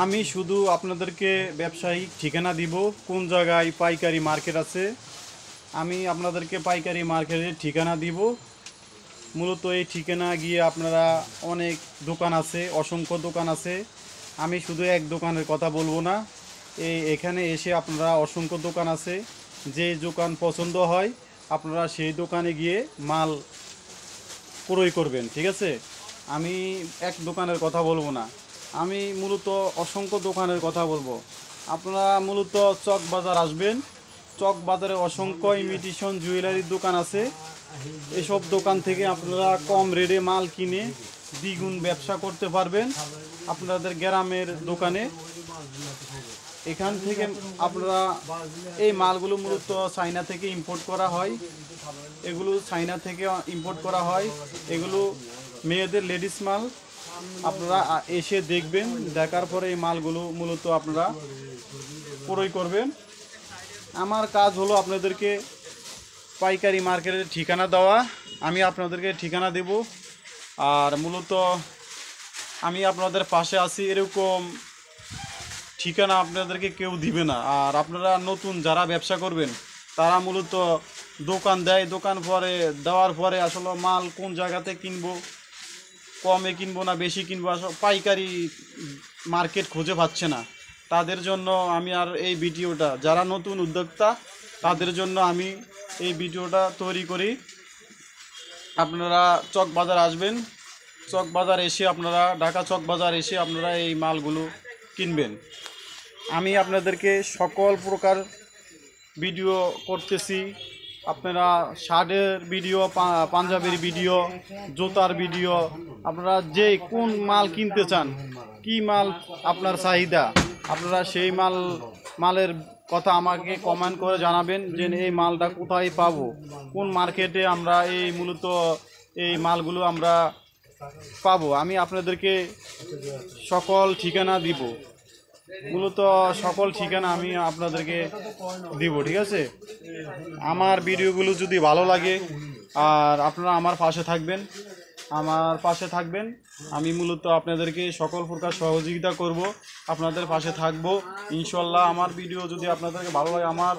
আমি শুধু আপনাদেরকে ব্যবসায়িক ঠিকানা দিব কোন জায়গায় পাইকারি মার্কেট আছে। আমি আপনাদেরকে পাইকারি মার্কেটের ঠিকানা দিব। মূলত এই ঠিকানা গিয়ে আপনারা অনেক দোকান আছে, অসংখ্য দোকান আছে। আমি শুধু এক দোকানের কথা বলবো না, এখানে এসে আপনারা অসংখ্য দোকান আছে, যে দোকান পছন্দ হয় আপনারা সেই দোকানে গিয়ে মাল ক্রয় করবেন, ঠিক আছে। আমি এক দোকানের কথা বলবো না, আমি মূলত অসংখ্য দোকানের কথা বলবো। আপনারা মূলত চক বাজার আসবেন, চক বাজারে অসংখ্য ইমিটেশন জুয়েলারির দোকান আছে। এসব দোকান থেকে আপনারা কম রেটে মাল কিনে দ্বিগুণ ব্যবসা করতে পারবেন আপনাদের গ্রামের দোকানে। এখান থেকে আপনারা এই মালগুলো মূলত চায়না থেকে ইম্পোর্ট করা হয়, এগুলো চায়না থেকে ইম্পোর্ট করা হয়। এগুলো মেয়েদের লেডিস মাল। আপনারা এসে দেখবেন, দেখার পরে এই মালগুলো মূলত আপনারা ক্রয় করবেন। আমার কাজ হলো আপনাদেরকে পাইকারি মার্কেটের ঠিকানা দেওয়া। আমি আপনাদেরকে ঠিকানা দেব, আর মূলত আমি আপনাদের পাশে আছি। এরকম ঠিকানা আপনাদেরকে কেউ দিবে না। আর আপনারা নতুন যারা ব্যবসা করবেন তারা মূলত দোকান দেয়, দোকান পরে দেওয়ার পরে আসলে মাল কোন জায়গাতে কিনবো, কমে কিনবো না বেশি কিনবো, আসলে পাইকারি মার্কেট খুঁজে পাচ্ছে না। তাদের জন্য আমি আর এই ভিডিওটা, যারা নতুন উদ্যোক্তা তাদের জন্য আমি এই ভিডিওটা তৈরি করি। আপনারা চক বাজার আসবেন, চক বাজার এসে আপনারা ঢাকা চক বাজার এসে আপনারা এই মালগুলো কিনবেন। আমি আপনাদেরকে সকল প্রকার ভিডিও করতেছি। আপনারা শার্টের ভিডিও, পাঞ্জাবির ভিডিও, জুতার ভিডিও, আপনারা যে কোন মাল কিনতে চান, কি মাল আপনার চাহিদা, আপনারা সেই মালের কথা আমাকে কমেন্ট করে জানাবেন যে এই মালটা কোথায় পাবো, কোন মার্কেটে আমরা এই মূলত এই মালগুলো আমরা পাবো। আমি আপনাদেরকে সকল ঠিকানা দিব, মূলত সকল ঠিকানা আমি আপনাদেরকে দিব, ঠিক আছে। আমার ভিডিওগুলো যদি ভালো লাগে আর আপনারা আমার পাশে থাকবেন, আমি মূলত আপনাদেরকে সকল প্রকার সহযোগিতা করব, আপনাদের পাশে থাকবো ইনশাল্লাহ। আমার ভিডিও যদি আপনাদেরকে ভালো লাগে, আমার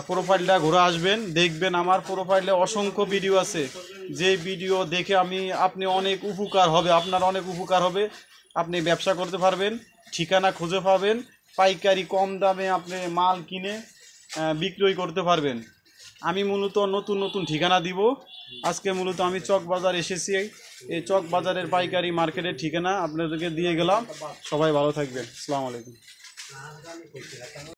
প্রোফাইলটা ঘুরে আসবেন, দেখবেন আমার প্রোফাইলে অসংখ্য ভিডিও আছে। যে ভিডিও দেখে আপনি অনেক উপকার হবে, আপনার অনেক উপকার হবে, আপনি ব্যবসা করতে পারবেন, ঠিকানা খুঁজে পাবেন, পাইকারি কম দামে আপনি মাল কিনে বিক্রয় করতে পারবেন। আমি মূলত নতুন নতুন ঠিকানা দিব। আজকে মূলত আমি চক বাজার এসেছি, এই চক বাজারের পাইকারি মার্কেটের ঠিকানা আপনাদেরকে দিয়ে গেলাম। সবাই ভালো থাকবেন। আসসালামু আলাইকুম।